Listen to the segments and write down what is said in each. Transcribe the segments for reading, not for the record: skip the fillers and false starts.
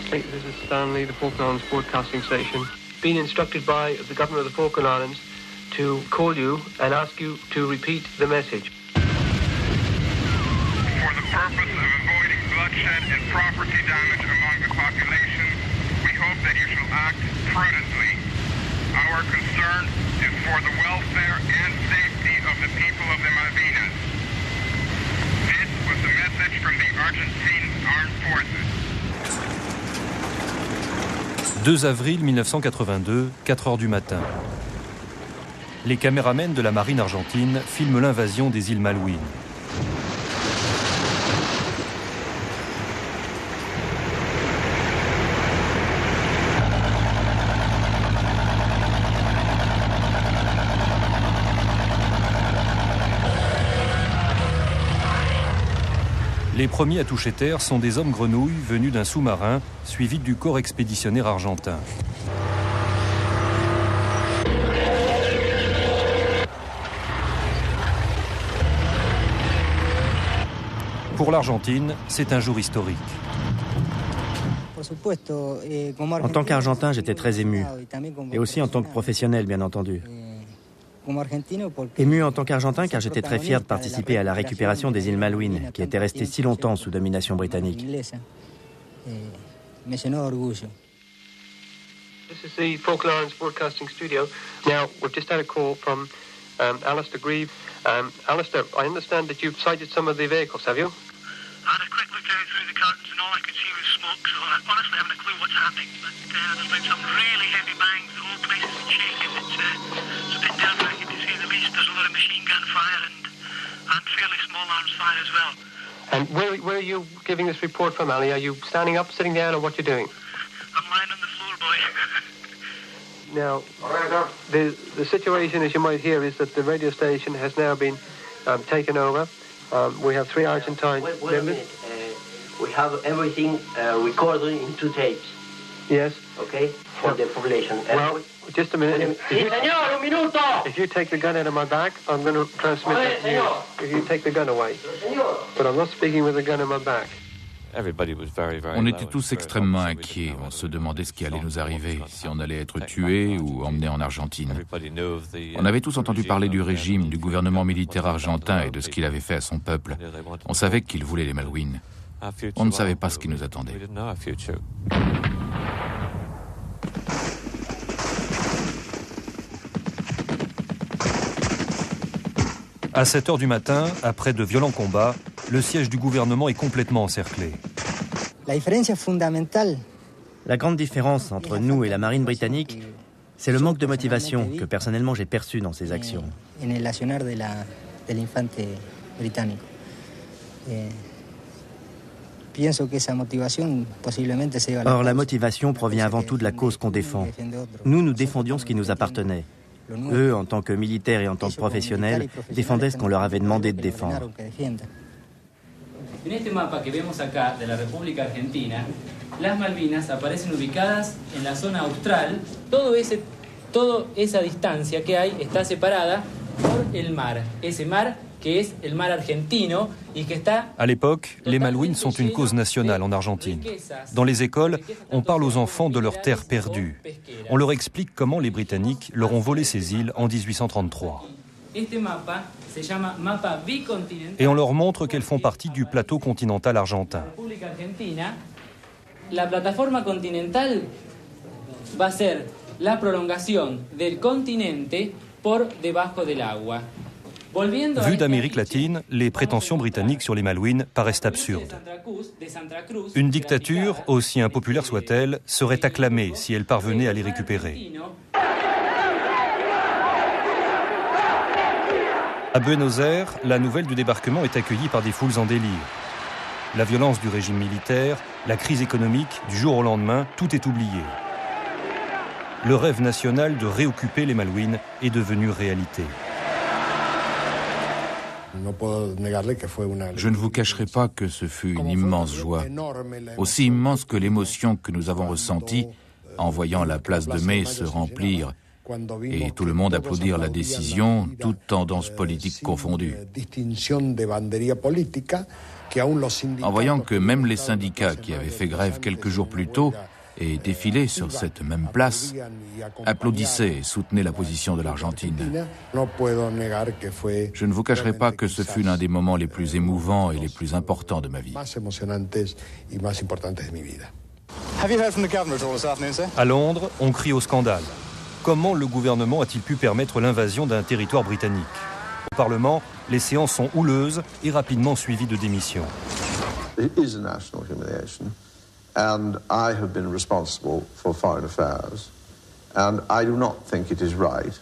Hey, this is Stanley, the Falkland Islands Broadcasting Station. Been instructed by the government of the Falkland Islands to call you and ask you to repeat the message. For the purpose of avoiding bloodshed and property damage among the population, we hope that you shall act prudently. Our concern is for the welfare and safety of the people of the Malvinas. This was the message from the Argentine Armed Forces. 2 avril 1982, 4 heures du matin. Les caméramens de la marine argentine filment l'invasion des îles Malouines. Les premiers à toucher terre sont des hommes grenouilles venus d'un sous-marin, suivis du corps expéditionnaire argentin. Pour l'Argentine, c'est un jour historique. En tant qu'Argentin, j'étais très ému. Et aussi en tant que professionnel, bien entendu. Ému en tant qu'Argentin car j'étais très fier de participer à la récupération des îles Malouines, qui étaient restées si longtemps sous domination britannique. This is the Falkland Islands Broadcasting Studio. Now, we've just had a call from Alistair Grieve. Alistair, I understand that you've sighted some of the vehicles, have you? I had a quick look down through the curtains and all I could see was smoke, so I honestly haven't a clue what's happening. But there's been some really heavy bangs, the whole place is shaking. It's a bit nerve-wracking to say the least. There's a lot of machine gun fire and fairly small arms fire as well. And where are you giving this report from, Ali? Are you standing up, sitting down, or what you doing? I'm lying on the floor, boy. Now, the situation, as you might hear, is that the radio station has now been taken over. We have 3 Argentine wait a minute. We have everything recorded in 2 tapes. Yes. Okay? For the population. Well, just a minute. If you take the gun out of my back, I'm going to transmit that to you. If you take the gun away. But I'm not speaking with the gun in my back. On était tous extrêmement inquiets. On se demandait ce qui allait nous arriver, si on allait être tué ou emmené en Argentine. On avait tous entendu parler du régime, du gouvernement militaire argentin et de ce qu'il avait fait à son peuple. On savait qu'il voulait les Malouines. On ne savait pas ce qui nous attendait. À 7 heures du matin, après de violents combats, le siège du gouvernement est complètement encerclé. La grande différence entre nous et la marine britannique, c'est le manque de motivation que personnellement j'ai perçu dans ces actions. Or, la motivation provient avant tout de la cause qu'on défend. Nous défendions ce qui nous appartenait. Eux, en tant que militaires et en tant que professionnels, défendaient ce qu'on leur avait demandé de défendre. En este mapa que vemos acá de la República Argentina, las Malvinas aparecen ubicadas en la zona austral. Toda esa distancia que hay está separada por el mar. Ese mar que es el mar argentino y que está... À l'époque, les Malouines sont une cause nationale en Argentine. Dans les écoles, on parle aux enfants de leurs terres perdues. On leur explique comment les Britanniques leur ont volé ces îles en 1833. Et on leur montre qu'elles font partie du plateau continental argentin. La plataforma continental va a ser la prolongación del continente por debajo del agua. Vu d'Amérique latine, les prétentions britanniques sur les Malouines paraissent absurdes. Une dictature, aussi impopulaire soit-elle, serait acclamée si elle parvenait à les récupérer. À Buenos Aires, la nouvelle du débarquement est accueillie par des foules en délire. La violence du régime militaire, la crise économique, du jour au lendemain, tout est oublié. Le rêve national de réoccuper les Malouines est devenu réalité. Je ne vous cacherai pas que ce fut une immense joie, aussi immense que l'émotion que nous avons ressentie en voyant la place de Mai se remplir et tout le monde applaudir la décision, toutes tendances politiques confondues. En voyant que même les syndicats qui avaient fait grève quelques jours plus tôt et défilé sur cette même place applaudissaient et soutenaient la position de l'Argentine. Je ne vous cacherai pas que ce fut l'un des moments les plus émouvants et les plus importants de ma vie. À Londres, on crie au scandale. Comment le gouvernement a-t-il pu permettre l'invasion d'un territoire britannique ? Au Parlement, les séances sont houleuses et rapidement suivies de démissions. It is a national humiliation, and I have been responsible for foreign affairs, and I do not think it is right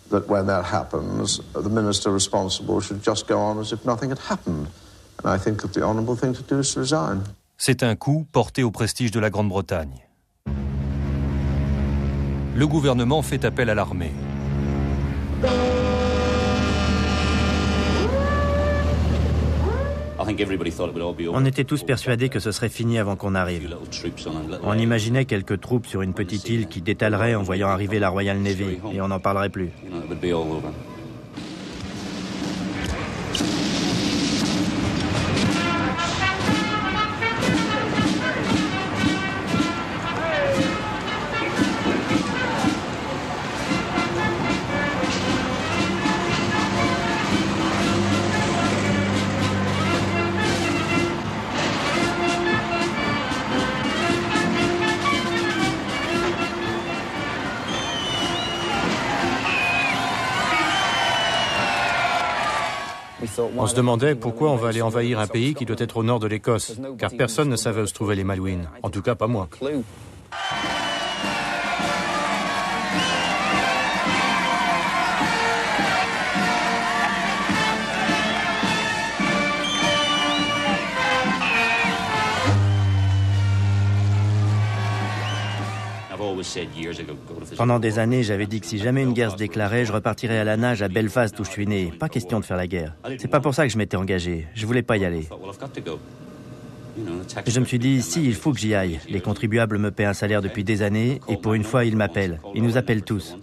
that when that happens, the minister responsible should just go on as if nothing had happened. And I think that the honourable thing to do is to resign. C'est un coup porté au prestige de la Grande-Bretagne. Le gouvernement fait appel à l'armée. On était tous persuadés que ce serait fini avant qu'on arrive. On imaginait quelques troupes sur une petite île qui détaleraient en voyant arriver la Royal Navy, et on n'en parlerait plus. On se demandait pourquoi on va aller envahir un pays qui doit être au nord de l'Écosse, car personne ne savait où se trouvaient les Malouines, en tout cas pas moi. Pendant des années, j'avais dit que si jamais une guerre se déclarait, je repartirais à la nage à Belfast où je suis né. Pas question de faire la guerre. C'est pas pour ça que je m'étais engagé. Je voulais pas y aller. Je me suis dit, si, il faut que j'y aille. Les contribuables me paient un salaire depuis des années et pour une fois, ils m'appellent. Ils nous appellent tous.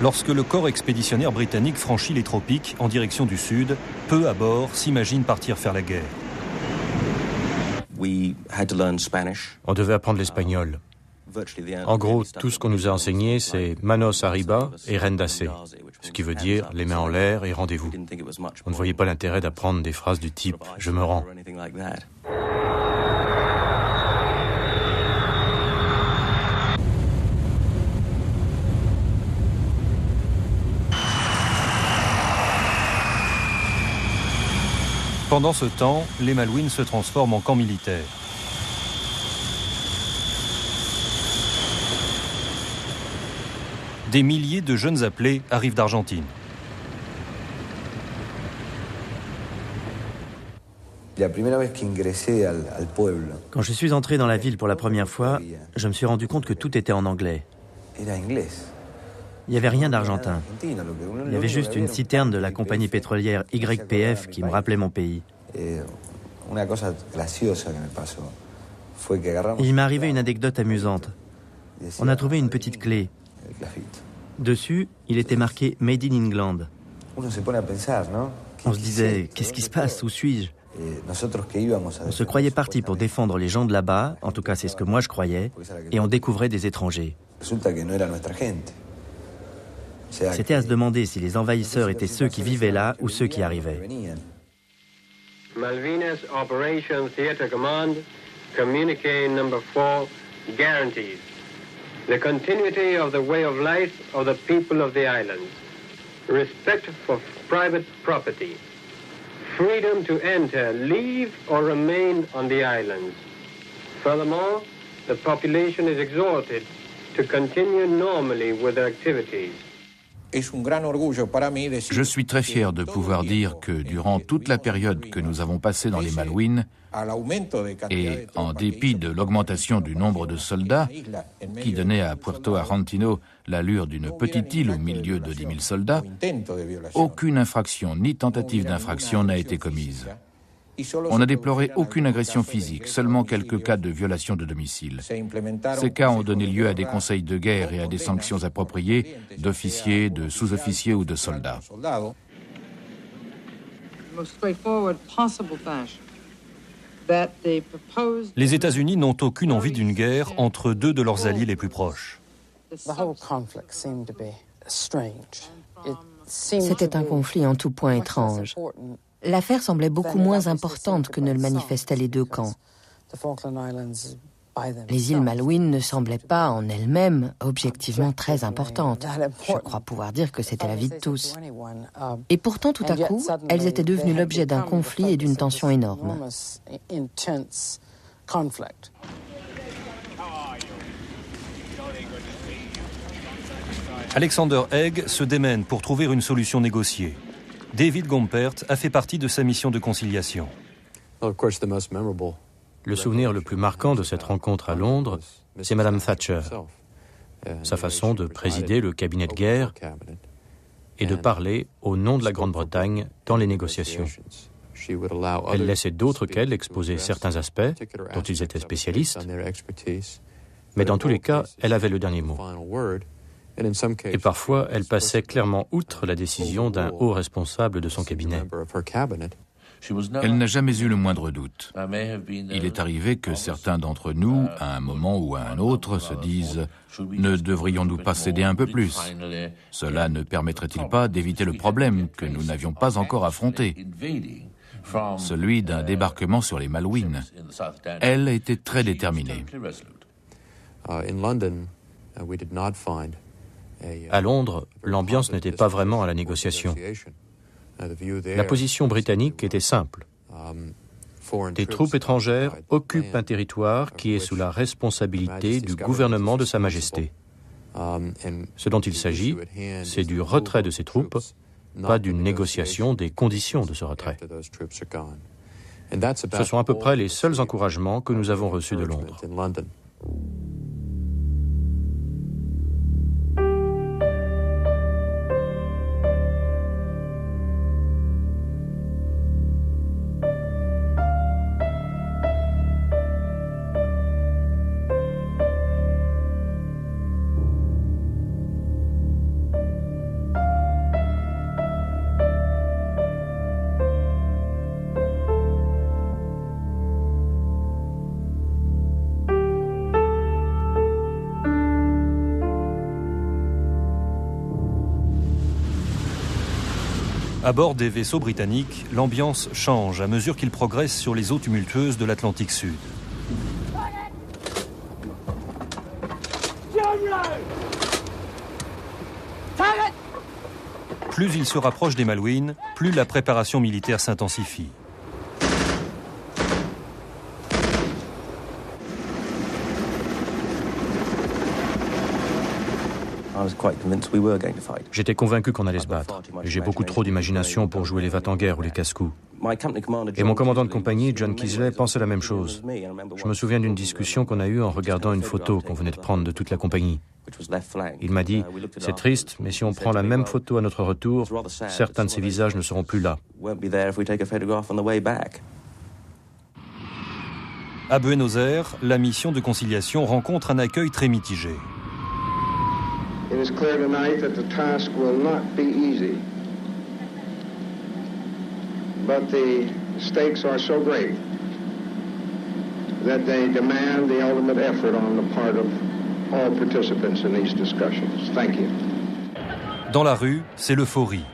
Lorsque le corps expéditionnaire britannique franchit les tropiques en direction du sud, peu à bord s'imaginent partir faire la guerre. On devait apprendre l'espagnol. En gros, tout ce qu'on nous a enseigné, c'est manos arriba et rendace, ce qui veut dire les mains en l'air et rendez-vous. On ne voyait pas l'intérêt d'apprendre des phrases du type « je me rends ». Pendant ce temps, les Malouines se transforment en camp militaire. Des milliers de jeunes appelés arrivent d'Argentine. Quand je suis entré dans la ville pour la première fois, je me suis rendu compte que tout était en anglais. Il n'y avait rien d'argentin. Il y avait juste une citerne de la compagnie pétrolière YPF qui me rappelait mon pays. Et il m'est arrivé une anecdote amusante. On a trouvé une petite clé. Dessus, il était marqué « Made in England ». On se disait « Qu'est-ce qui se passe? Où suis-je » On se croyait parti pour défendre les gens de là-bas, en tout cas c'est ce que moi je croyais, et on découvrait des étrangers. C'était à se demander si les envahisseurs étaient ceux qui vivaient là ou ceux qui arrivaient. Malvinas Operation Theater Command, communique number 4, guarantees the continuity of the way of life of the people of the islands, respect for private property, freedom to enter, leave or remain on the islands. Furthermore, the population is exhorted to continue normally with their activities. Je suis très fier de pouvoir dire que durant toute la période que nous avons passée dans les Malouines, et en dépit de l'augmentation du nombre de soldats, qui donnait à Puerto Argentino l'allure d'une petite île au milieu de 10 000 soldats, aucune infraction ni tentative d'infraction n'a été commise. On n'a déploré aucune agression physique, seulement quelques cas de violation de domicile. Ces cas ont donné lieu à des conseils de guerre et à des sanctions appropriées d'officiers, de sous-officiers ou de soldats. Les États-Unis n'ont aucune envie d'une guerre entre deux de leurs alliés les plus proches. C'était un conflit en tout point étrange. L'affaire semblait beaucoup moins importante que ne le manifestaient les deux camps. Les îles Malouines ne semblaient pas, en elles-mêmes, objectivement très importantes. Je crois pouvoir dire que c'était la vie de tous. Et pourtant, tout à coup, elles étaient devenues l'objet d'un conflit et d'une tension énorme. Alexander Haig se démène pour trouver une solution négociée. David Gompert a fait partie de sa mission de conciliation. Le souvenir le plus marquant de cette rencontre à Londres, c'est Madame Thatcher. Sa façon de présider le cabinet de guerre et de parler au nom de la Grande-Bretagne dans les négociations. Elle laissait d'autres qu'elle exposer certains aspects dont ils étaient spécialistes, mais dans tous les cas, elle avait le dernier mot. Et parfois, elle passait clairement outre la décision d'un haut responsable de son cabinet. Elle n'a jamais eu le moindre doute. Il est arrivé que certains d'entre nous, à un moment ou à un autre, se disent « Ne devrions-nous pas céder un peu plus ?» Cela ne permettrait-il pas d'éviter le problème que nous n'avions pas encore affronté, celui d'un débarquement sur les Malouines. Elle était très déterminée. À Londres, l'ambiance n'était pas vraiment à la négociation. La position britannique était simple. Des troupes étrangères occupent un territoire qui est sous la responsabilité du gouvernement de Sa Majesté. Ce dont il s'agit, c'est du retrait de ces troupes, pas d'une négociation des conditions de ce retrait. Ce sont à peu près les seuls encouragements que nous avons reçus de Londres. À bord des vaisseaux britanniques, l'ambiance change à mesure qu'ils progressent sur les eaux tumultueuses de l'Atlantique Sud. Plus ils se rapprochent des Malouines, plus la préparation militaire s'intensifie. J'étais convaincu qu'on allait se battre. J'ai beaucoup trop d'imagination pour jouer les va-t-en-guerre ou les casse-coups. Et mon commandant de compagnie, John Kisley, pensait la même chose. Je me souviens d'une discussion qu'on a eue en regardant une photo qu'on venait de prendre de toute la compagnie. Il m'a dit « C'est triste, mais si on prend la même photo à notre retour, certains de ces visages ne seront plus là. » À Buenos Aires, la mission de conciliation rencontre un accueil très mitigé. It is clear tonight that the task will not be easy. But the stakes are so great that they demand the ultimate effort on the part of all participants in these discussions. Thank you. Dans la rue, c'est l'euphorie.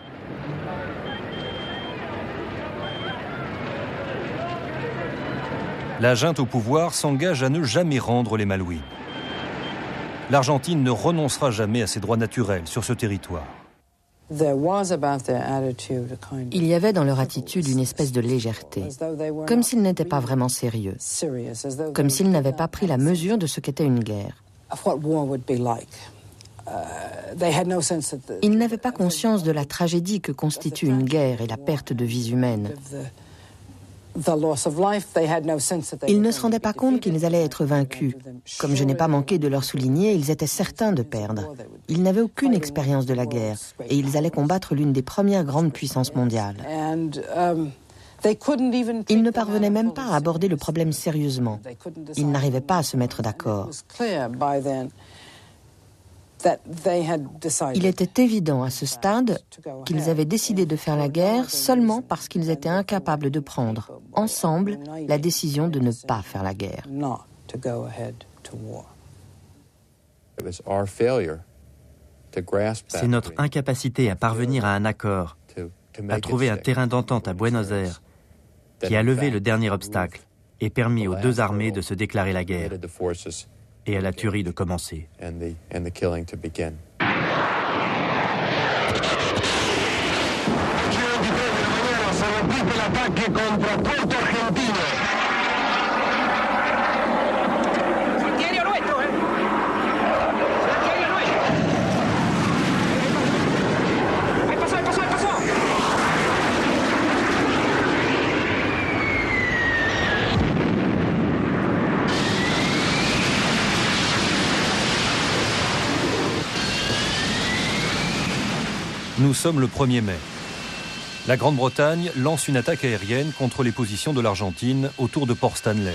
La junte au pouvoir s'engage à ne jamais rendre les Malouines. L'Argentine ne renoncera jamais à ses droits naturels sur ce territoire. Il y avait dans leur attitude une espèce de légèreté, comme s'ils n'étaient pas vraiment sérieux, comme s'ils n'avaient pas pris la mesure de ce qu'était une guerre. Ils n'avaient pas conscience de la tragédie que constitue une guerre et la perte de vies humaines. Ils ne se rendaient pas compte qu'ils allaient être vaincus. Comme je n'ai pas manqué de leur souligner, ils étaient certains de perdre. Ils n'avaient aucune expérience de la guerre et ils allaient combattre l'une des premières grandes puissances mondiales. Ils ne parvenaient même pas à aborder le problème sérieusement. Ils n'arrivaient pas à se mettre d'accord. Il était évident à ce stade qu'ils avaient décidé de faire la guerre seulement parce qu'ils étaient incapables de prendre, ensemble, la décision de ne pas faire la guerre. C'est notre incapacité à parvenir à un accord, à trouver un terrain d'entente à Buenos Aires, qui a levé le dernier obstacle et permis aux deux armées de se déclarer la guerre et à la tuerie de commencer. Nous sommes le 1er mai. La Grande-Bretagne lance une attaque aérienne contre les positions de l'Argentine autour de Port Stanley.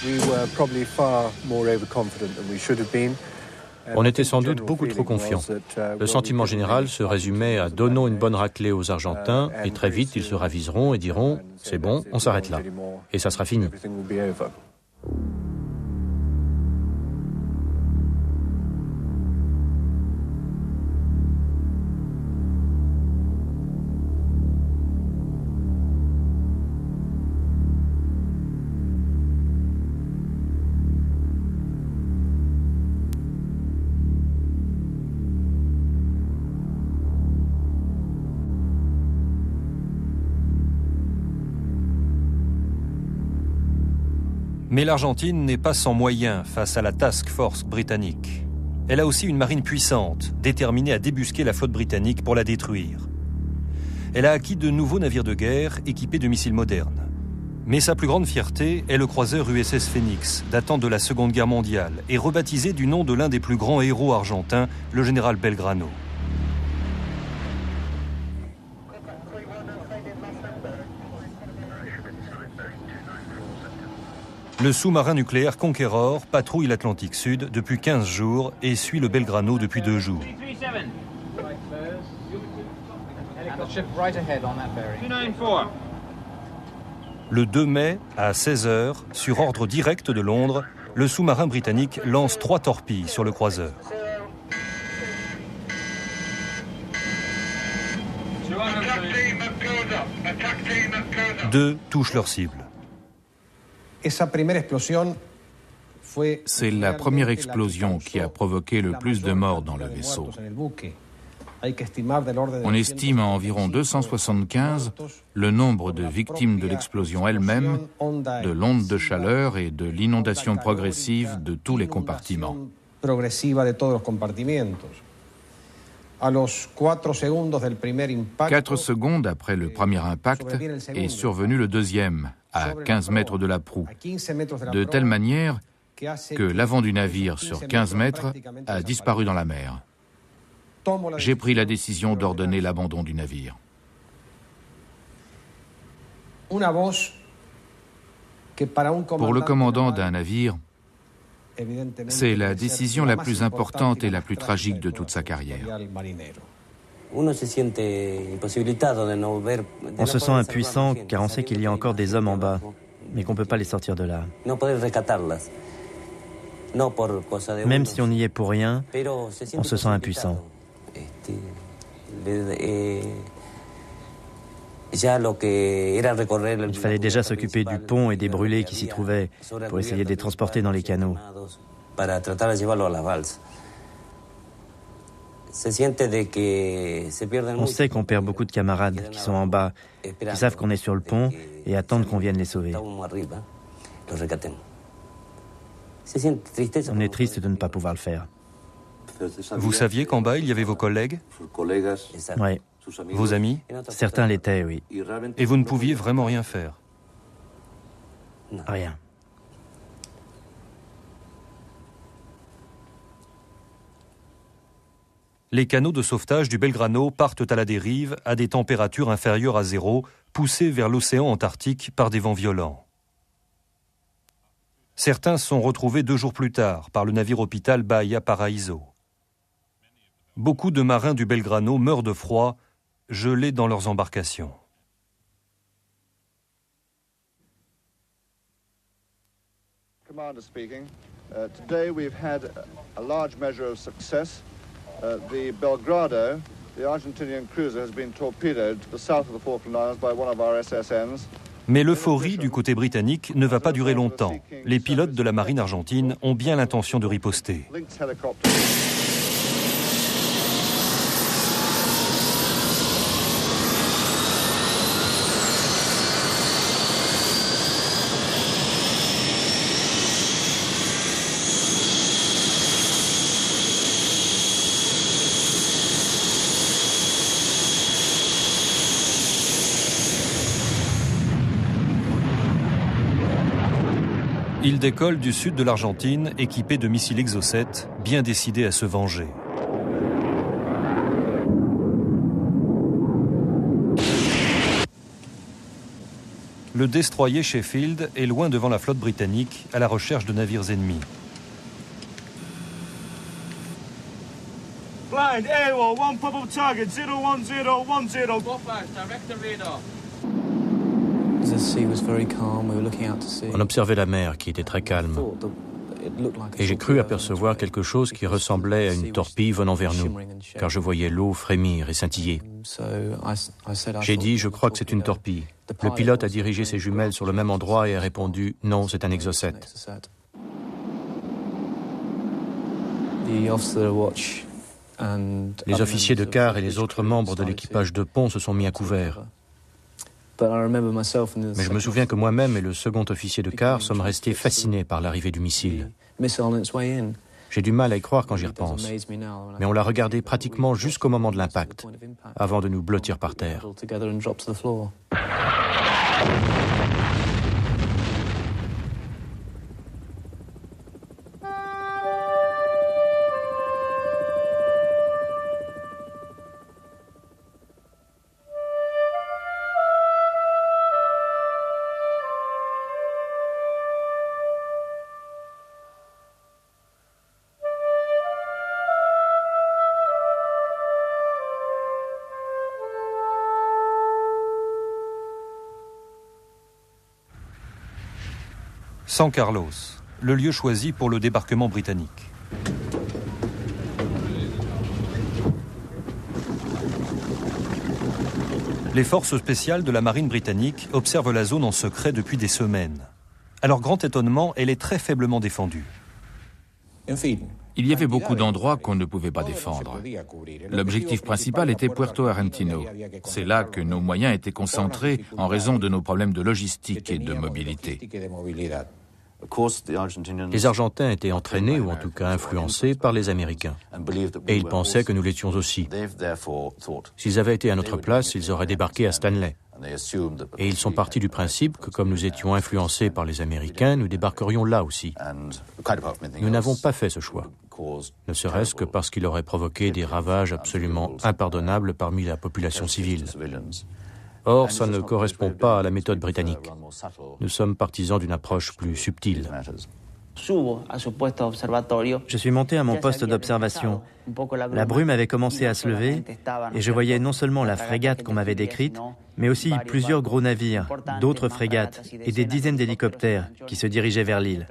We were probably far more overconfident than we should have been. On était sans doute beaucoup trop confiants. Le sentiment général se résumait à « donnons une bonne raclée aux Argentins » et très vite ils se raviseront et diront « c'est bon, on s'arrête là » et ça sera fini. Mais l'Argentine n'est pas sans moyens face à la Task Force britannique. Elle a aussi une marine puissante, déterminée à débusquer la flotte britannique pour la détruire. Elle a acquis de nouveaux navires de guerre équipés de missiles modernes. Mais sa plus grande fierté est le croiseur USS Phoenix, datant de la Seconde Guerre mondiale, et rebaptisé du nom de l'un des plus grands héros argentins, le général Belgrano. Le sous-marin nucléaire Conqueror patrouille l'Atlantique Sud depuis 15 jours et suit le Belgrano depuis 2 jours. Le 2 mai, à 16h, sur ordre direct de Londres, le sous-marin britannique lance 3 torpilles sur le croiseur. 2 touchent leur cible. C'est la première explosion qui a provoqué le plus de morts dans le vaisseau. On estime à environ 275 le nombre de victimes de l'explosion elle-même, de l'onde de chaleur et de l'inondation progressive de tous les compartiments. 4 secondes après le premier impact est survenu le deuxième, à 15 mètres de la proue, de telle manière que l'avant du navire sur 15 mètres a disparu dans la mer. J'ai pris la décision d'ordonner l'abandon du navire. Pour le commandant d'un navire, c'est la décision la plus importante et la plus tragique de toute sa carrière. On se sent impuissant car on sait qu'il y a encore des hommes en bas, mais qu'on ne peut pas les sortir de là. Même si on y est pour rien, on se sent impuissant. Il fallait déjà s'occuper du pont et des brûlés qui s'y trouvaient pour essayer de les transporter dans les canaux. On sait qu'on perd beaucoup de camarades qui sont en bas, qui savent qu'on est sur le pont et attendent qu'on vienne les sauver. On est triste de ne pas pouvoir le faire. Vous saviez qu'en bas, il y avait vos collègues ? Oui. Vos amis? Certains l'étaient, oui. Et vous ne pouviez vraiment rien faire? Rien. Les canaux de sauvetage du Belgrano partent à la dérive à des températures inférieures à zéro, poussés vers l'océan Antarctique par des vents violents. Certains sont retrouvés 2 jours plus tard par le navire-hôpital Bahia Paraíso. Beaucoup de marins du Belgrano meurent de froid, gelés dans leurs embarcations. Commander speaking. Today we've had a large measure of success. The Belgrado, the Argentinian cruiser, has been torpedoed to the south of the Falkland Islands by one of our SSNs. Mais l'euphorie du côté britannique ne va pas durer longtemps. Les pilotes de la marine argentine ont bien l'intention de riposter. Ils décollent du sud de l'Argentine, équipés de missiles Exocet, bien décidés à se venger. Le destroyer Sheffield est loin devant la flotte britannique, à la recherche de navires ennemis. Blind, AWOL, one pop-up target, 01010. Go fast, direct the radar. On observait la mer qui était très calme. Et j'ai cru apercevoir quelque chose qui ressemblait à une torpille venant vers nous, car je voyais l'eau frémir et scintiller. J'ai dit, je crois que c'est une torpille. Le pilote a dirigé ses jumelles sur le même endroit et a répondu, non, c'est un Exocet. Les officiers de quart et les autres membres de l'équipage de pont se sont mis à couvert. Mais je me souviens que moi-même et le second officier de quart sommes restés fascinés par l'arrivée du missile. J'ai du mal à y croire quand j'y repense. Mais on l'a regardé pratiquement jusqu'au moment de l'impact, avant de nous blottir par terre. San Carlos, le lieu choisi pour le débarquement britannique. Les forces spéciales de la marine britannique observent la zone en secret depuis des semaines. À leur grand étonnement, elle est très faiblement défendue. Il y avait beaucoup d'endroits qu'on ne pouvait pas défendre. L'objectif principal était Puerto Argentino. C'est là que nos moyens étaient concentrés en raison de nos problèmes de logistique et de mobilité. Les Argentins étaient entraînés, ou en tout cas influencés, par les Américains. Et ils pensaient que nous l'étions aussi. S'ils avaient été à notre place, ils auraient débarqué à Stanley. Et ils sont partis du principe que comme nous étions influencés par les Américains, nous débarquerions là aussi. Nous n'avons pas fait ce choix, ne serait-ce que parce qu'il aurait provoqué des ravages absolument impardonnables parmi la population civile. Or, ça ne correspond pas à la méthode britannique. Nous sommes partisans d'une approche plus subtile. Je suis monté à mon poste d'observation. La brume avait commencé à se lever et je voyais non seulement la frégate qu'on m'avait décrite, mais aussi plusieurs gros navires, d'autres frégates et des dizaines d'hélicoptères qui se dirigeaient vers l'île.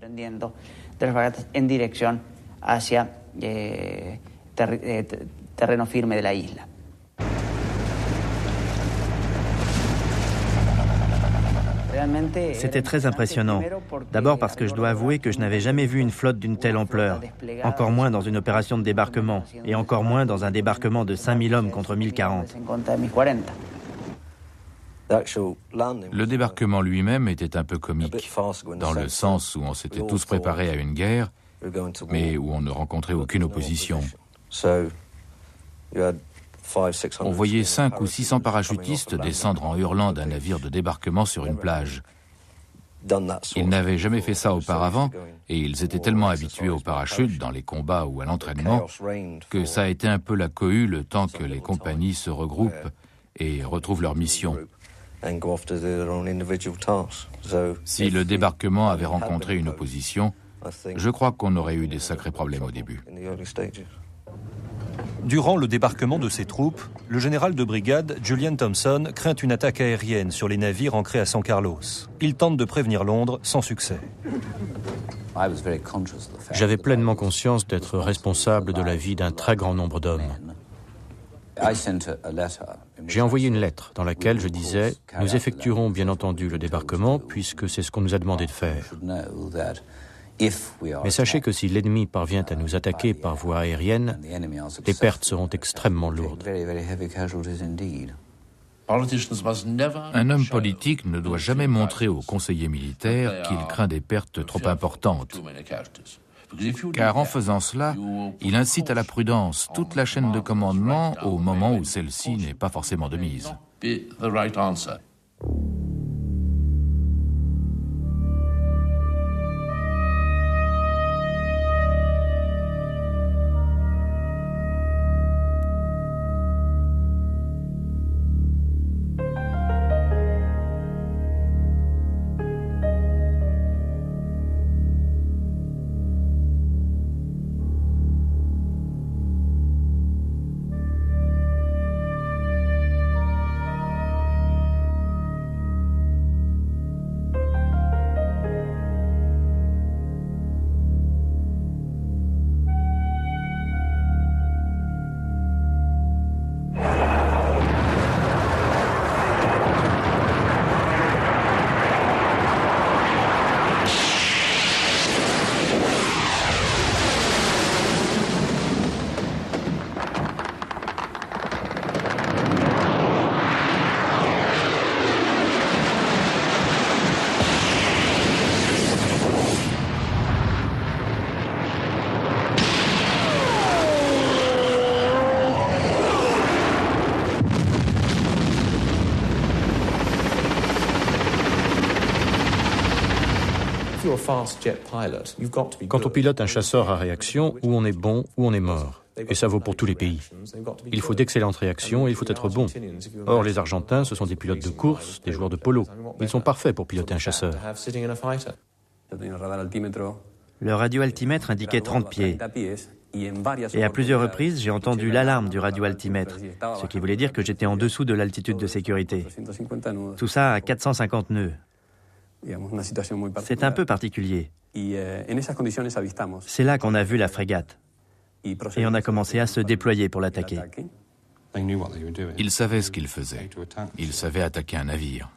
C'était très impressionnant. D'abord parce que je dois avouer que je n'avais jamais vu une flotte d'une telle ampleur, encore moins dans une opération de débarquement, et encore moins dans un débarquement de 5000 hommes contre 1040. Le débarquement lui-même était un peu comique, dans le sens où on s'était tous préparés à une guerre, mais où on ne rencontrait aucune opposition. On voyait 500 ou 600 parachutistes descendre en hurlant d'un navire de débarquement sur une plage. Ils n'avaient jamais fait ça auparavant et ils étaient tellement habitués aux parachutes dans les combats ou à l'entraînement que ça a été un peu la cohue le temps que les compagnies se regroupent et retrouvent leur mission. Si le débarquement avait rencontré une opposition, je crois qu'on aurait eu des sacrés problèmes au début. Durant le débarquement de ces troupes, le général de brigade, Julian Thompson, craint une attaque aérienne sur les navires ancrés à San Carlos. Il tente de prévenir Londres sans succès. J'avais pleinement conscience d'être responsable de la vie d'un très grand nombre d'hommes. J'ai envoyé une lettre dans laquelle je disais « Nous effectuerons bien entendu le débarquement puisque c'est ce qu'on nous a demandé de faire. Mais sachez que si l'ennemi parvient à nous attaquer par voie aérienne, les pertes seront extrêmement lourdes. » Un homme politique ne doit jamais montrer aux conseillers militaires qu'il craint des pertes trop importantes. Car en faisant cela, il incite à la prudence toute la chaîne de commandement au moment où celle-ci n'est pas forcément de mise. Quand on pilote un chasseur à réaction, ou on est bon, ou on est mort. Et ça vaut pour tous les pays. Il faut d'excellentes réactions et il faut être bon. Or, les Argentins, ce sont des pilotes de course, des joueurs de polo. Ils sont parfaits pour piloter un chasseur. Le radioaltimètre indiquait 30 pieds. Et à plusieurs reprises, j'ai entendu l'alarme du radioaltimètre, ce qui voulait dire que j'étais en dessous de l'altitude de sécurité. Tout ça à 450 nœuds. C'est un peu particulier. C'est là qu'on a vu la frégate. Et on a commencé à se déployer pour l'attaquer. Ils savaient ce qu'ils faisaient. Ils savaient attaquer un navire.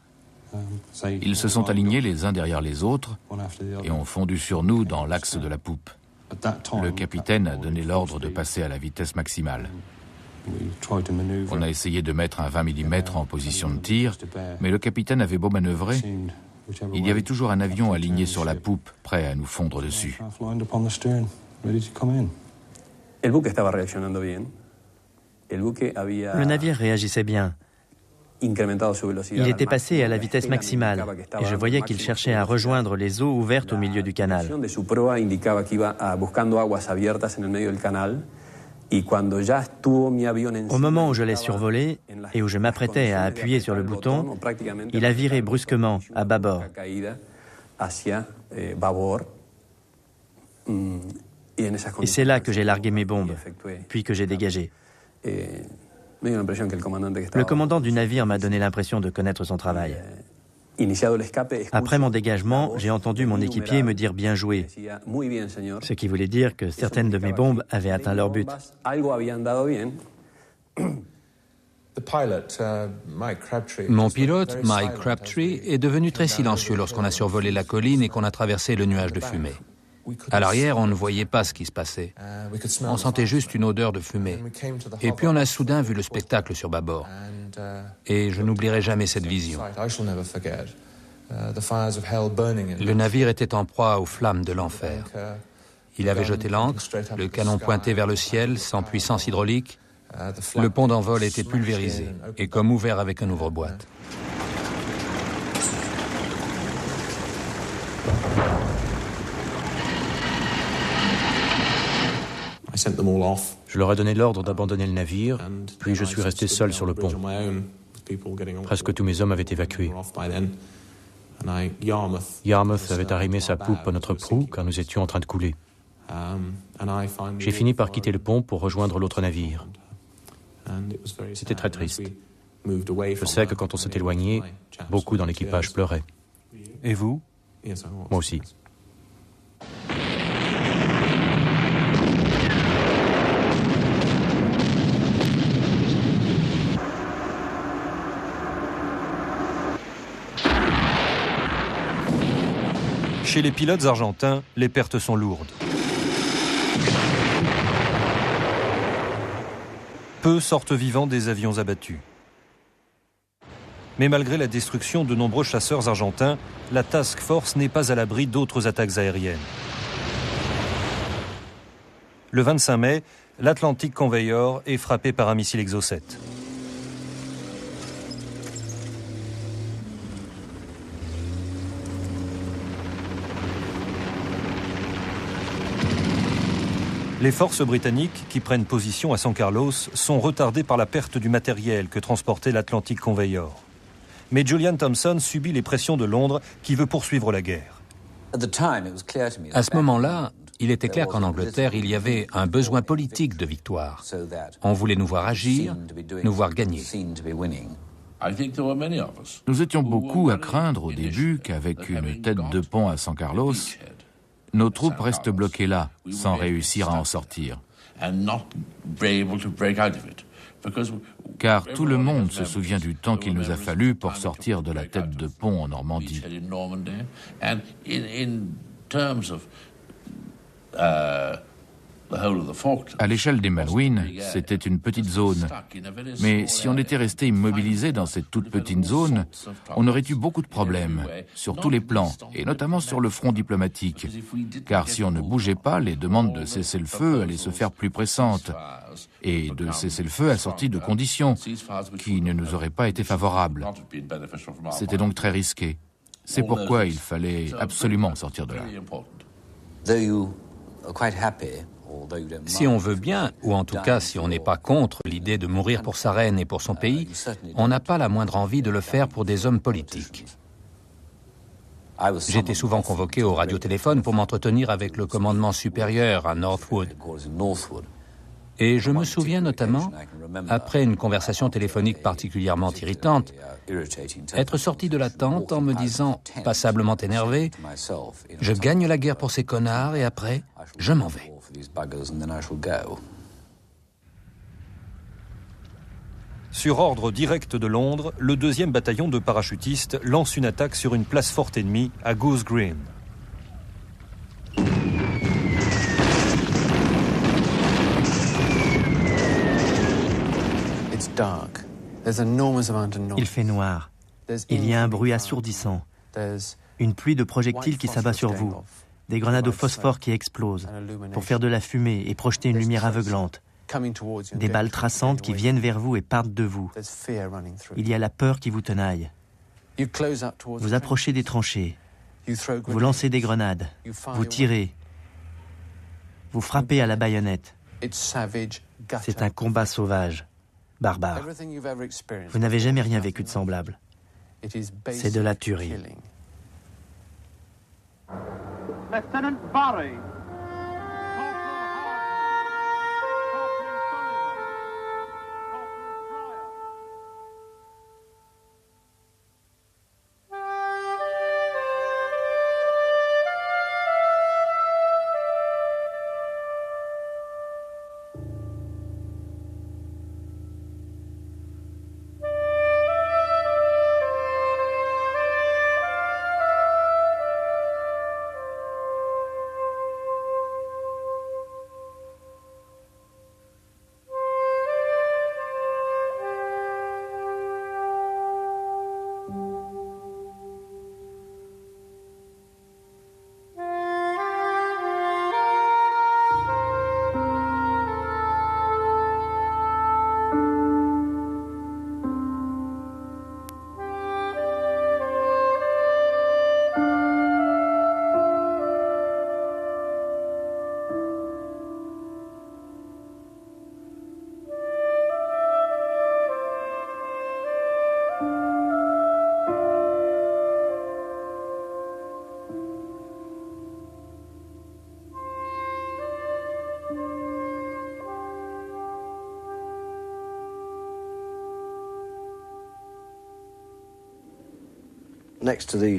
Ils se sont alignés les uns derrière les autres et ont fondu sur nous dans l'axe de la poupe. Le capitaine a donné l'ordre de passer à la vitesse maximale. On a essayé de mettre un 20 mm en position de tir, mais le capitaine avait beau manœuvrer, il y avait toujours un avion aligné sur la poupe, prêt à nous fondre dessus. Le navire réagissait bien. Il était passé à la vitesse maximale et je voyais qu'il cherchait à rejoindre les eaux ouvertes au milieu du canal. Au moment où je l'ai survolé et où je m'apprêtais à appuyer sur le bouton, il a viré brusquement à bâbord. Et c'est là que j'ai largué mes bombes, puis que j'ai dégagé. Le commandant du navire m'a donné l'impression de connaître son travail. Après mon dégagement, j'ai entendu mon équipier me dire « bien joué », ce qui voulait dire que certaines de mes bombes avaient atteint leur but. Mon pilote, Mike Crabtree, est devenu très silencieux lorsqu'on a survolé la colline et qu'on a traversé le nuage de fumée. À l'arrière, on ne voyait pas ce qui se passait. On sentait juste une odeur de fumée. Et puis on a soudain vu le spectacle sur bâbord. Et je n'oublierai jamais cette vision. Le navire était en proie aux flammes de l'enfer. Il avait jeté l'ancre, le canon pointé vers le ciel, sans puissance hydraulique, Le pont d'envol était pulvérisé et comme ouvert avec un ouvre-boîte. Je leur ai donné l'ordre d'abandonner le navire, puis je suis resté seul sur le pont. Presque tous mes hommes avaient évacué. Yarmouth avait arrimé sa poupe à notre proue car nous étions en train de couler. J'ai fini par quitter le pont pour rejoindre l'autre navire. C'était très triste. Je sais que quand on s'est éloigné, beaucoup dans l'équipage pleuraient. Et vous? Moi aussi. Chez les pilotes argentins, les pertes sont lourdes. Peu sortent vivants des avions abattus. Mais malgré la destruction de nombreux chasseurs argentins, la Task Force n'est pas à l'abri d'autres attaques aériennes. Le 25 mai, l'Atlantic Conveyor est frappé par un missile Exocet. Les forces britanniques qui prennent position à San Carlos sont retardées par la perte du matériel que transportait l'Atlantic Conveyor. Mais Julian Thompson subit les pressions de Londres qui veut poursuivre la guerre. À ce moment-là, il était clair qu'en Angleterre, il y avait un besoin politique de victoire. On voulait nous voir agir, nous voir gagner. Nous étions beaucoup à craindre au début qu'avec une tête de pont à San Carlos, nos troupes restent bloquées là, sans réussir à en sortir. Car tout le monde se souvient du temps qu'il nous a fallu pour sortir de la tête de pont en Normandie. À l'échelle des Malouines, c'était une petite zone. Mais si on était resté immobilisé dans cette toute petite zone, on aurait eu beaucoup de problèmes, sur tous les plans, et notamment sur le front diplomatique. Car si on ne bougeait pas, les demandes de cessez-le-feu allaient se faire plus pressantes. Et de cessez-le-feu assorties de conditions qui ne nous auraient pas été favorables. C'était donc très risqué. C'est pourquoi il fallait absolument sortir de là. Si on veut bien, ou en tout cas si on n'est pas contre l'idée de mourir pour sa reine et pour son pays, on n'a pas la moindre envie de le faire pour des hommes politiques. J'étais souvent convoqué au radiotéléphone pour m'entretenir avec le commandement supérieur à Northwood. Et je me souviens notamment, après une conversation téléphonique particulièrement irritante, être sorti de la tente en me disant, passablement énervé, « Je gagne la guerre pour ces connards et après, je m'en vais. » Sur ordre direct de Londres, le 2e bataillon de parachutistes lance une attaque sur une place forte ennemie à Goose Green. Il fait noir. Il y a un bruit assourdissant. Une pluie de projectiles qui s'abat sur vous. Des grenades au phosphore qui explosent pour faire de la fumée et projeter une lumière aveuglante. Des balles traçantes qui viennent vers vous et partent de vous. Il y a la peur qui vous tenaille. Vous approchez des tranchées. Vous lancez des grenades. Vous tirez. Vous frappez à la baïonnette. C'est un combat sauvage, barbare. Vous n'avez jamais rien vécu de semblable. C'est de la tuerie. Lieutenant Barry.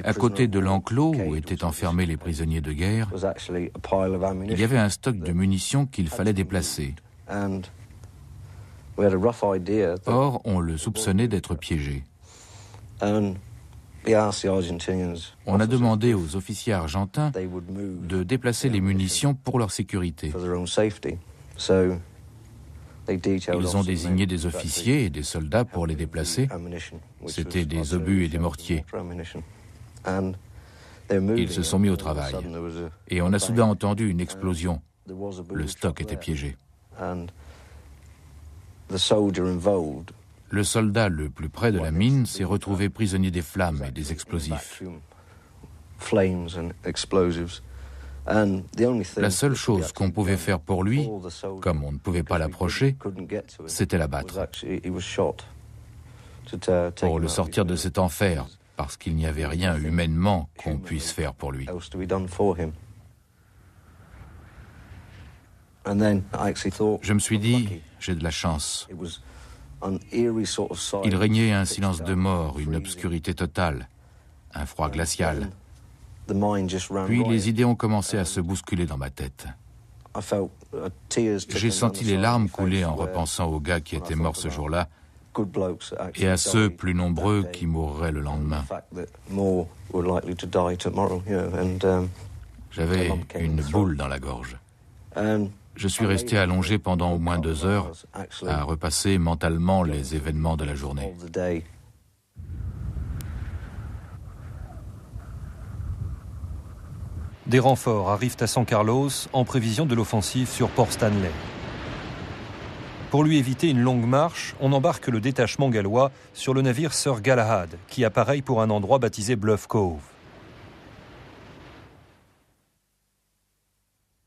À côté de l'enclos où étaient enfermés les prisonniers de guerre, il y avait un stock de munitions qu'il fallait déplacer. Or, on le soupçonnait d'être piégé. On a demandé aux officiers argentins de déplacer les munitions pour leur sécurité. Ils ont désigné des officiers et des soldats pour les déplacer. C'était des obus et des mortiers. Ils se sont mis au travail. Et on a soudain entendu une explosion. Le stock était piégé. Le soldat le plus près de la mine s'est retrouvé prisonnier des flammes et des explosifs. La seule chose qu'on pouvait faire pour lui, comme on ne pouvait pas l'approcher, c'était l'abattre. Pour le sortir de cet enfer, parce qu'il n'y avait rien humainement qu'on puisse faire pour lui. Je me suis dit, j'ai de la chance. Il régnait un silence de mort, une obscurité totale, un froid glacial. Puis les idées ont commencé à se bousculer dans ma tête. J'ai senti les larmes couler en repensant aux gars qui étaient morts ce jour-là et à ceux plus nombreux qui mourraient le lendemain. J'avais une boule dans la gorge. Je suis resté allongé pendant au moins 2 heures à repasser mentalement les événements de la journée. Des renforts arrivent à San Carlos en prévision de l'offensive sur Port Stanley. Pour lui éviter une longue marche, on embarque le détachement gallois sur le navire Sir Galahad, qui appareille pour un endroit baptisé Bluff Cove.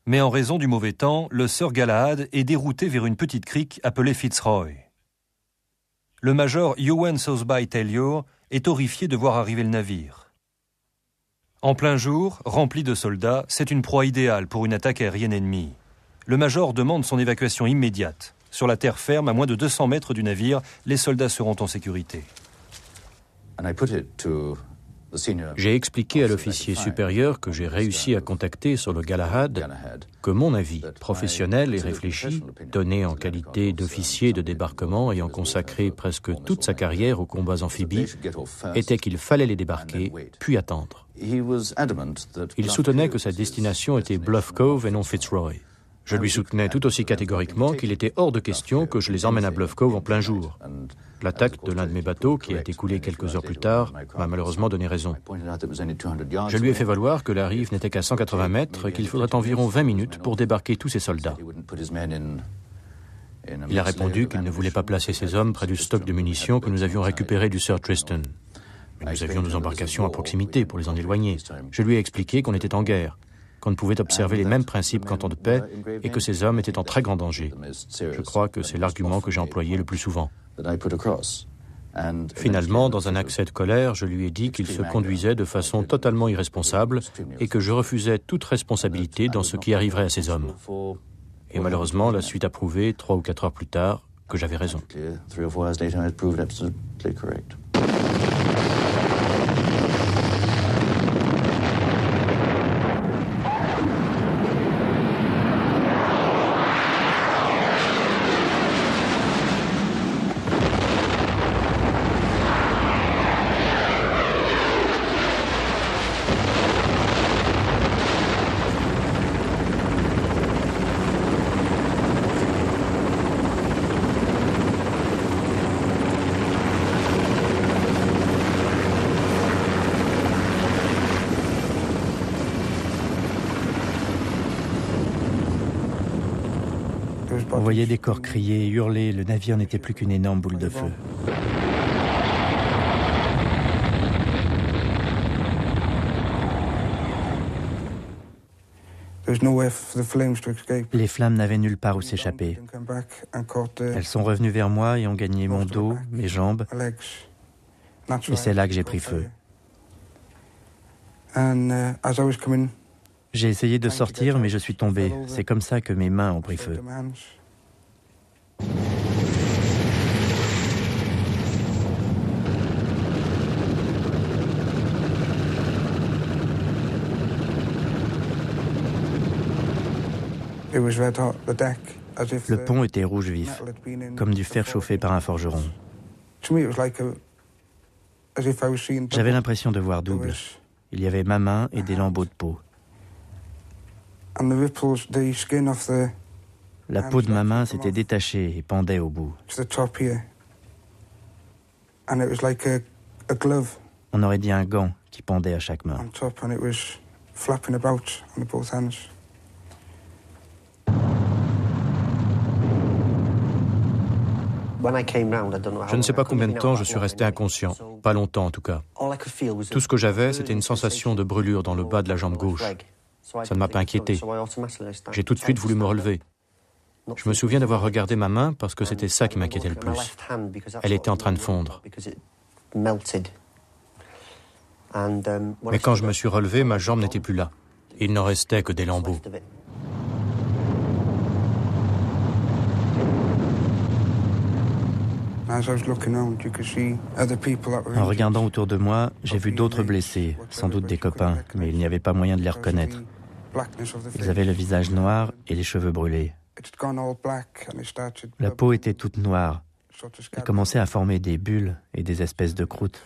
Mais en raison du mauvais temps, le Sir Galahad est dérouté vers une petite crique appelée Fitzroy. Le major Ewan Southby Taylor est horrifié de voir arriver le navire. En plein jour, rempli de soldats, c'est une proie idéale pour une attaque aérienne ennemie. Le major demande son évacuation immédiate. Sur la terre ferme, à moins de 200 mètres du navire, les soldats seront en sécurité. J'ai expliqué à l'officier supérieur que j'ai réussi à contacter sur le Galahad que mon avis, professionnel et réfléchi, donné en qualité d'officier de débarquement ayant consacré presque toute sa carrière aux combats amphibies, était qu'il fallait les débarquer, puis attendre. Il soutenait que sa destination était Bluff Cove et non Fitzroy. Je lui soutenais tout aussi catégoriquement qu'il était hors de question que je les emmène à Bluff Cove en plein jour. L'attaque de l'un de mes bateaux, qui a été coulé quelques heures plus tard, m'a malheureusement donné raison. Je lui ai fait valoir que la rive n'était qu'à 180 mètres et qu'il faudrait environ 20 minutes pour débarquer tous ses soldats. Il a répondu qu'il ne voulait pas placer ses hommes près du stock de munitions que nous avions récupéré du Sir Tristan. Mais nous avions nos embarcations à proximité pour les en éloigner. Je lui ai expliqué qu'on était en guerre, qu'on ne pouvait observer les mêmes principes qu'en temps de paix et que ces hommes étaient en très grand danger. Je crois que c'est l'argument que j'ai employé le plus souvent. Finalement, dans un accès de colère, je lui ai dit qu'il se conduisait de façon totalement irresponsable et que je refusais toute responsabilité dans ce qui arriverait à ces hommes. Et malheureusement, la suite a prouvé, 3 ou 4 heures plus tard, que j'avais raison. On voyait des corps crier et hurler, le navire n'était plus qu'une énorme boule de feu. Les flammes n'avaient nulle part où s'échapper. Elles sont revenues vers moi et ont gagné mon dos, mes jambes, et c'est là que j'ai pris feu. J'ai essayé de sortir, mais je suis tombé. C'est comme ça que mes mains ont pris feu. Le pont était rouge vif, comme du fer chauffé par un forgeron. J'avais l'impression de voir double. Il y avait ma main et des lambeaux de peau. La peau de ma main s'était détachée et pendait au bout. On aurait dit un gant qui pendait à chaque main. Je ne sais pas combien de temps je suis resté inconscient, pas longtemps en tout cas. Tout ce que j'avais, c'était une sensation de brûlure dans le bas de la jambe gauche. Ça ne m'a pas inquiété. J'ai tout de suite voulu me relever. Je me souviens d'avoir regardé ma main parce que c'était ça qui m'inquiétait le plus. Elle était en train de fondre. Mais quand je me suis relevé, ma jambe n'était plus là. Il n'en restait que des lambeaux. En regardant autour de moi, j'ai vu d'autres blessés, sans doute des copains, mais il n'y avait pas moyen de les reconnaître. Ils avaient le visage noir et les cheveux brûlés. La peau était toute noire. Elle commençait à former des bulles et des espèces de croûtes.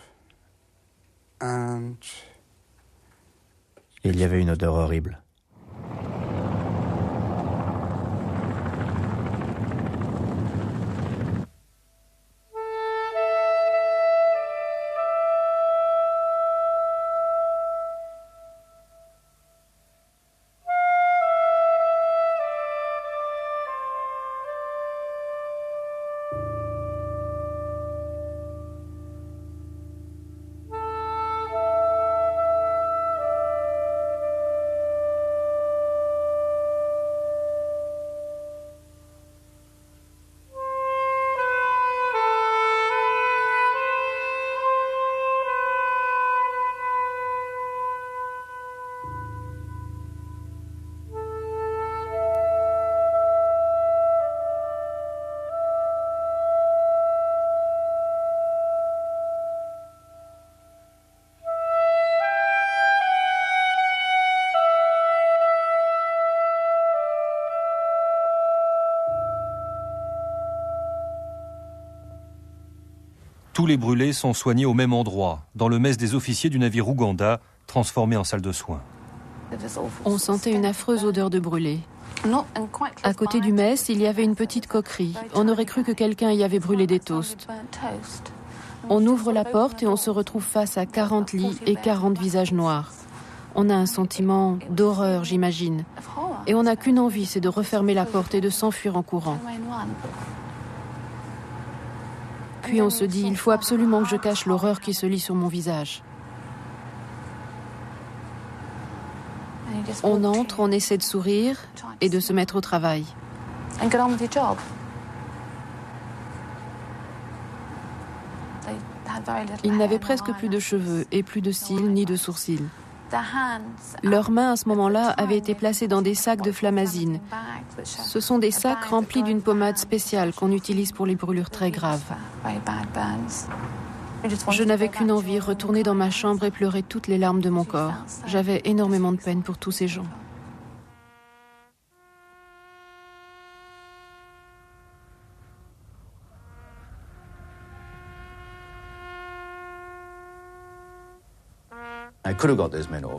Et il y avait une odeur horrible. Tous les brûlés sont soignés au même endroit, dans le mess des officiers du navire Ouganda, transformé en salle de soins. On sentait une affreuse odeur de brûlé. À côté du mess, il y avait une petite coquerie. On aurait cru que quelqu'un y avait brûlé des toasts. On ouvre la porte et on se retrouve face à 40 lits et 40 visages noirs. On a un sentiment d'horreur, j'imagine. Et on n'a qu'une envie, c'est de refermer la porte et de s'enfuir en courant. Puis on se dit, il faut absolument que je cache l'horreur qui se lit sur mon visage. On entre, on essaie de sourire et de se mettre au travail. Ils n'avaient presque plus de cheveux et plus de cils ni de sourcils. Leurs mains à ce moment-là avaient été placées dans des sacs de flamazine. Ce sont des sacs remplis d'une pommade spéciale qu'on utilise pour les brûlures très graves. Je n'avais qu'une envie, retourner dans ma chambre et pleurer toutes les larmes de mon corps. J'avais énormément de peine pour tous ces gens.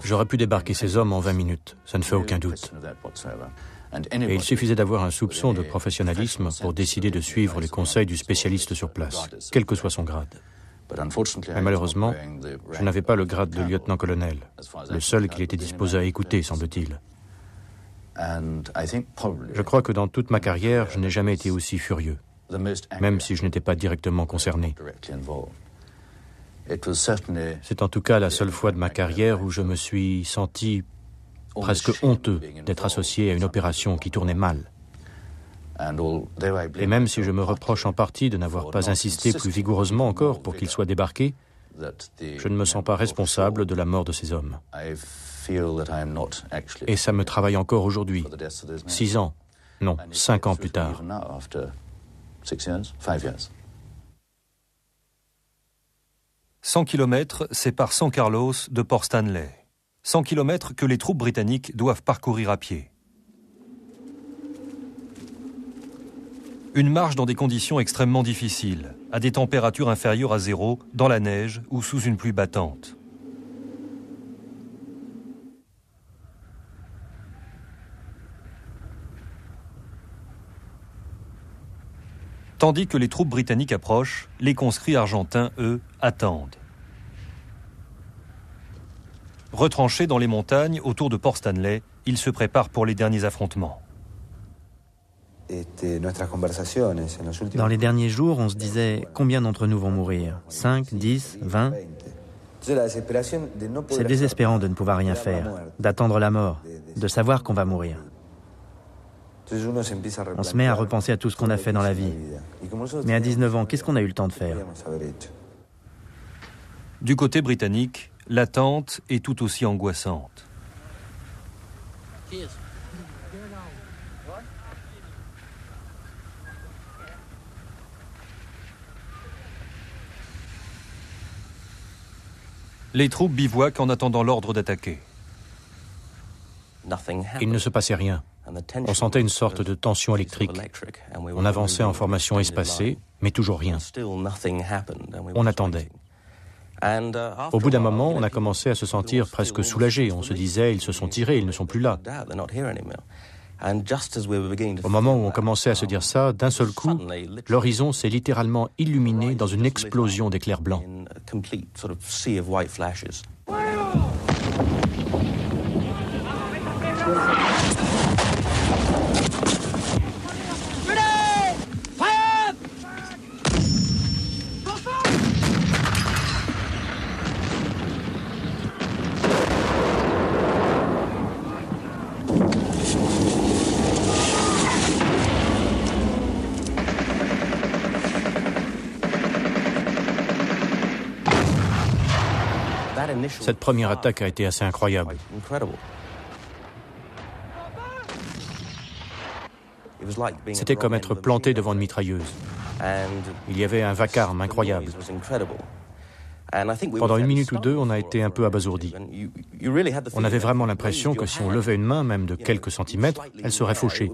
J'aurais pu débarquer ces hommes en 20 minutes, ça ne fait aucun doute. Et il suffisait d'avoir un soupçon de professionnalisme pour décider de suivre les conseils du spécialiste sur place, quel que soit son grade. Mais malheureusement, je n'avais pas le grade de lieutenant-colonel, le seul qu'il était disposé à écouter, semble-t-il. Je crois que dans toute ma carrière, je n'ai jamais été aussi furieux, même si je n'étais pas directement concerné. C'est en tout cas la seule fois de ma carrière où je me suis senti presque honteux d'être associé à une opération qui tournait mal. Et même si je me reproche en partie de n'avoir pas insisté plus vigoureusement encore pour qu'ils soient débarqués, je ne me sens pas responsable de la mort de ces hommes. Et ça me travaille encore aujourd'hui, 6 ans, non, 5 ans plus tard. 100 kilomètres séparent San Carlos de Port Stanley. 100 kilomètres que les troupes britanniques doivent parcourir à pied. Une marche dans des conditions extrêmement difficiles, à des températures inférieures à 0, dans la neige ou sous une pluie battante. Tandis que les troupes britanniques approchent, les conscrits argentins, eux, attendent. Retranchés dans les montagnes autour de Port Stanley, ils se préparent pour les derniers affrontements. Dans les derniers jours, on se disait combien d'entre nous vont mourir ? 5, 10, 20 ? C'est désespérant de ne pouvoir rien faire, d'attendre la mort, de savoir qu'on va mourir. On se met à repenser à tout ce qu'on a fait dans la vie. Mais à 19 ans, qu'est-ce qu'on a eu le temps de faire ? Du côté britannique, l'attente est tout aussi angoissante. Les troupes bivouaquent en attendant l'ordre d'attaquer. Il ne se passait rien. On sentait une sorte de tension électrique. On avançait en formation espacée, mais toujours rien. On attendait. Au bout d'un moment, on a commencé à se sentir presque soulagé. On se disait, ils se sont tirés, ils ne sont plus là. Au moment où on commençait à se dire ça, d'un seul coup, l'horizon s'est littéralement illuminé dans une explosion d'éclairs blancs. Cette première attaque a été assez incroyable. C'était comme être planté devant une mitrailleuse. Il y avait un vacarme incroyable. Pendant 1 minute ou 2, on a été un peu abasourdis. On avait vraiment l'impression que si on levait une main, même de quelques centimètres, elle serait fauchée.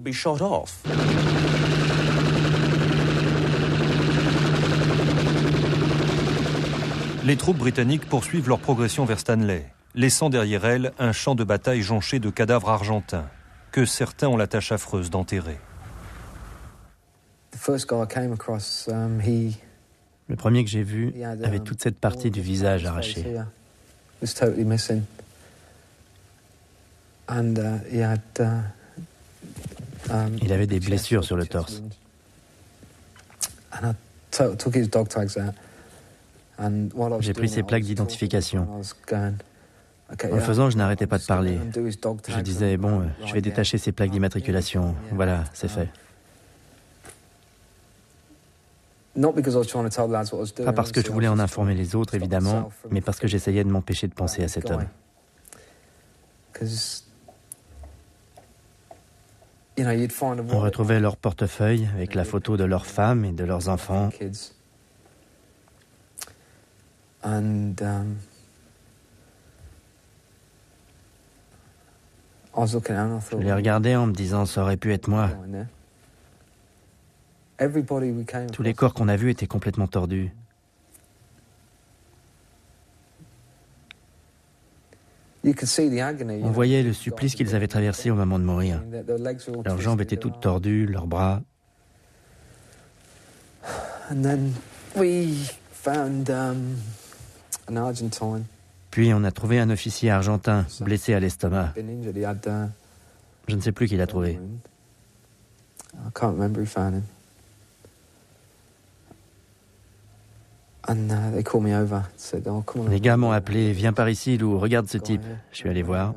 Les troupes britanniques poursuivent leur progression vers Stanley, laissant derrière elles un champ de bataille jonché de cadavres argentins, que certains ont la tâche affreuse d'enterrer. Le premier que j'ai vu avait toute cette partie du visage arrachée. Il avait des blessures sur le torse. J'ai pris ses plaques d'identification. En le faisant, je n'arrêtais pas de parler. Je disais, bon, je vais détacher ces plaques d'immatriculation. Voilà, c'est fait. Pas parce que je voulais en informer les autres, évidemment, mais parce que j'essayais de m'empêcher de penser à cet homme. On retrouvait leur portefeuille avec la photo de leurs femmes et de leurs enfants. Je les regardais en me disant, ça aurait pu être moi. Tous les corps qu'on a vus étaient complètement tordus. On voyait le supplice qu'ils avaient traversé au moment de mourir. Leurs jambes étaient toutes tordues, leurs bras. Puis on a trouvé un officier argentin blessé à l'estomac. Je ne sais plus qui l'a trouvé. Les gars m'ont appelé, viens par ici, Lou, regarde ce type. Je suis allé voir.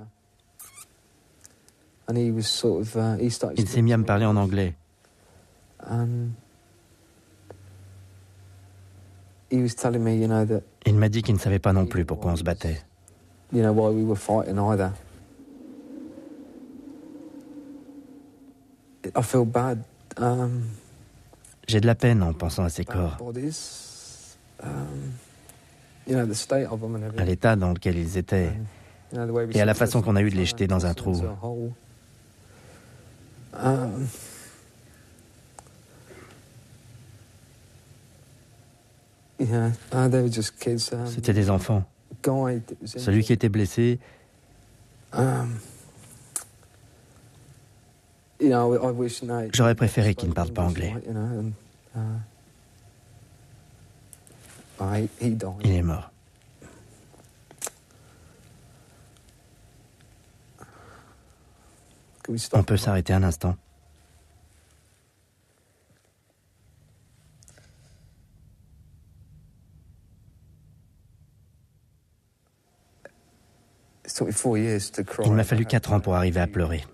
Il s'est mis à me parler en anglais. Il m'a dit qu'il ne savait pas non plus pourquoi on se battait. J'ai de la peine en pensant à ces corps. À l'état dans lequel ils étaient et à la façon qu'on a eu de les jeter dans un trou. C'était des enfants. Celui qui était blessé... J'aurais préféré qu'il ne parle pas anglais. Il est mort. On peut s'arrêter un instant? Il m'a fallu 4 ans pour arriver à pleurer.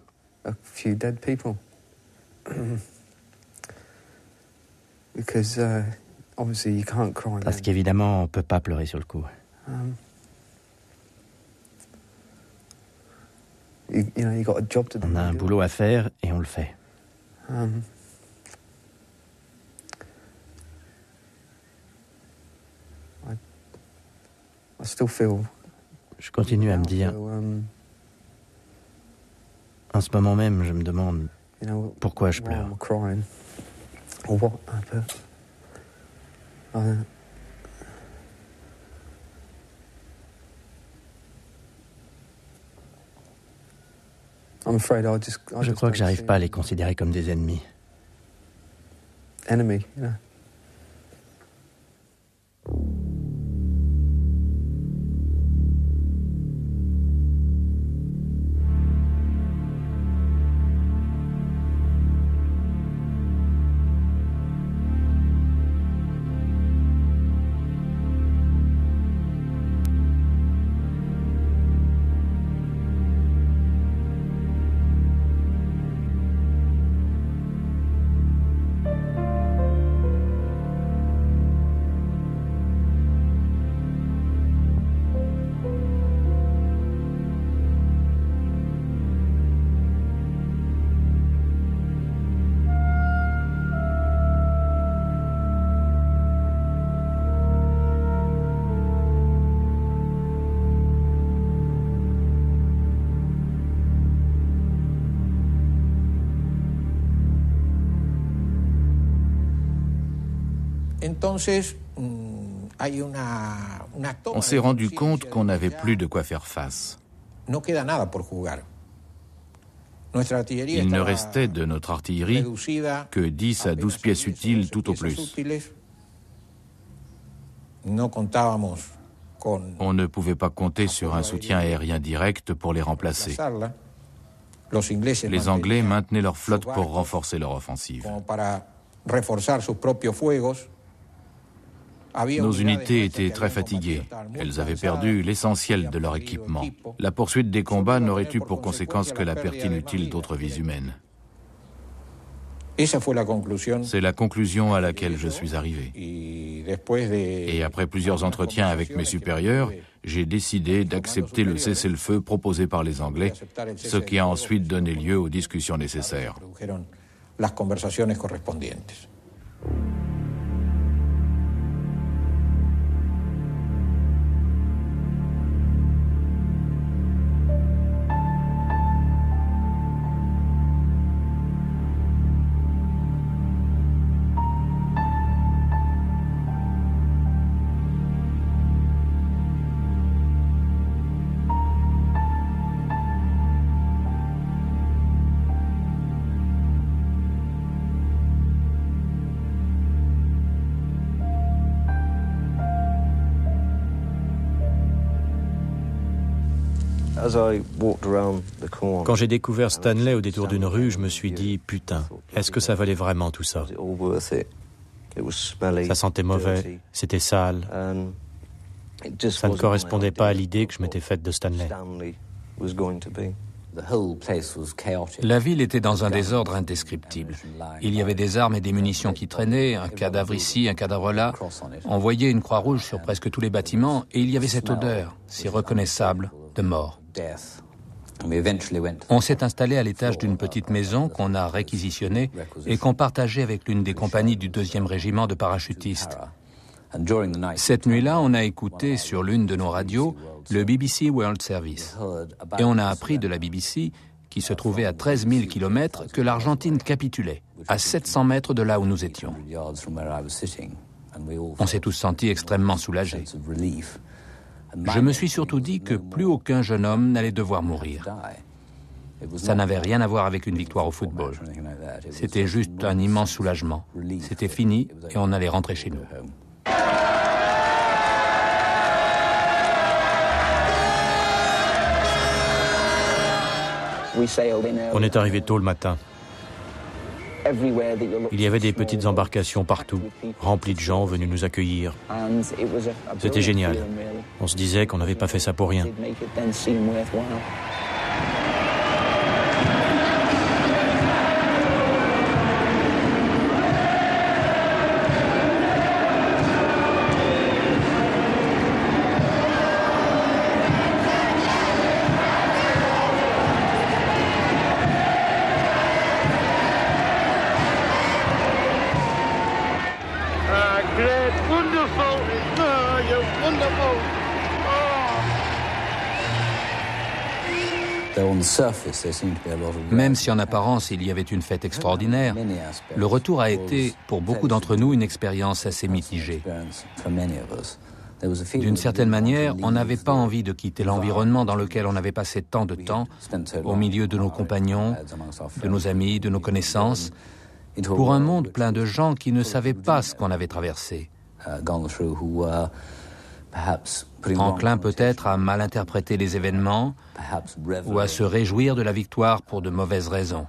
Parce qu'évidemment, on ne peut pas pleurer sur le coup. On a un boulot à faire et on le fait. Je continue à me dire, en ce moment même, je me demande pourquoi je pleure. Je crois que j'arrive pas à les considérer comme des ennemis. On s'est rendu compte qu'on n'avait plus de quoi faire face. Il ne restait de notre artillerie que 10 à 12 pièces utiles tout au plus. On ne pouvait pas compter sur un soutien aérien direct pour les remplacer. Les Anglais maintenaient leur flotte pour renforcer leur offensive. Nos unités étaient très fatiguées. Elles avaient perdu l'essentiel de leur équipement. La poursuite des combats n'aurait eu pour conséquence que la perte inutile d'autres vies humaines. C'est la conclusion à laquelle je suis arrivé. Et après plusieurs entretiens avec mes supérieurs, j'ai décidé d'accepter le cessez-le-feu proposé par les Anglais, ce qui a ensuite donné lieu aux discussions nécessaires. Quand j'ai découvert Stanley au détour d'une rue, je me suis dit, putain, est-ce que ça valait vraiment tout ça? Ça sentait mauvais, c'était sale. Ça ne correspondait pas à l'idée que je m'étais faite de Stanley. La ville était dans un désordre indescriptible. Il y avait des armes et des munitions qui traînaient, un cadavre ici, un cadavre là. On voyait une croix rouge sur presque tous les bâtiments et il y avait cette odeur, si reconnaissable, de mort. On s'est installé à l'étage d'une petite maison qu'on a réquisitionnée et qu'on partageait avec l'une des compagnies du 2e régiment de parachutistes. Cette nuit-là, on a écouté sur l'une de nos radios le BBC World Service. Et on a appris de la BBC, qui se trouvait à 13 000 km, que l'Argentine capitulait, à 700 mètres de là où nous étions. On s'est tous sentis extrêmement soulagés. Je me suis surtout dit que plus aucun jeune homme n'allait devoir mourir. Ça n'avait rien à voir avec une victoire au football. C'était juste un immense soulagement. C'était fini et on allait rentrer chez nous. On est arrivé tôt le matin. Il y avait des petites embarcations partout, remplies de gens venus nous accueillir. C'était génial. On se disait qu'on n'avait pas fait ça pour rien. Même si en apparence il y avait une fête extraordinaire, le retour a été, pour beaucoup d'entre nous, une expérience assez mitigée. D'une certaine manière, on n'avait pas envie de quitter l'environnement dans lequel on avait passé tant de temps, au milieu de nos compagnons, de nos amis, de nos connaissances, pour un monde plein de gens qui ne savaient pas ce qu'on avait traversé. Enclin peut-être à mal interpréter les événements ou à se réjouir de la victoire pour de mauvaises raisons.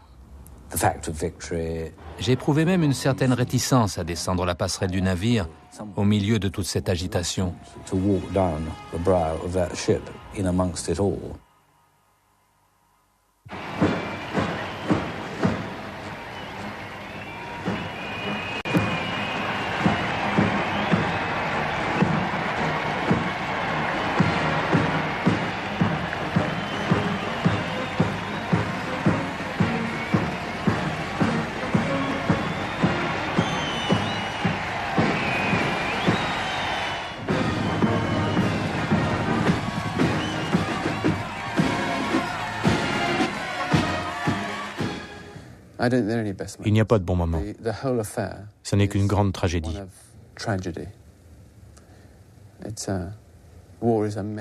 J'ai éprouvé même une certaine réticence à descendre la passerelle du navire au milieu de toute cette agitation. Il n'y a pas de bon moment. Ce n'est qu'une grande tragédie.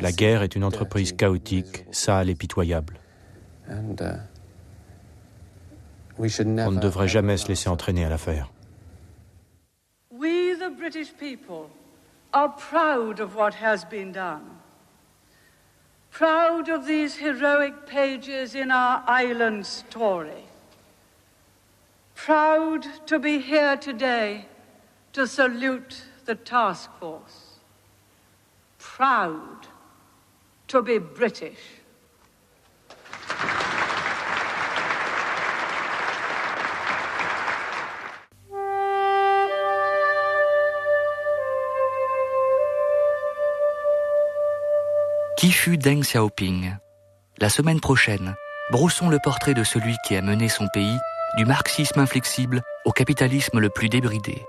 La guerre est une entreprise chaotique, sale et pitoyable. On ne devrait jamais se laisser entraîner à l'affaire. We, the British people, are proud of what has been done. Proud of these heroic pages in our island story. Proud to be here today to salute the task force. Proud to be British. Qui fut Deng Xiaoping? La semaine prochaine, brossons le portrait de celui qui a mené son pays du marxisme inflexible au capitalisme le plus débridé.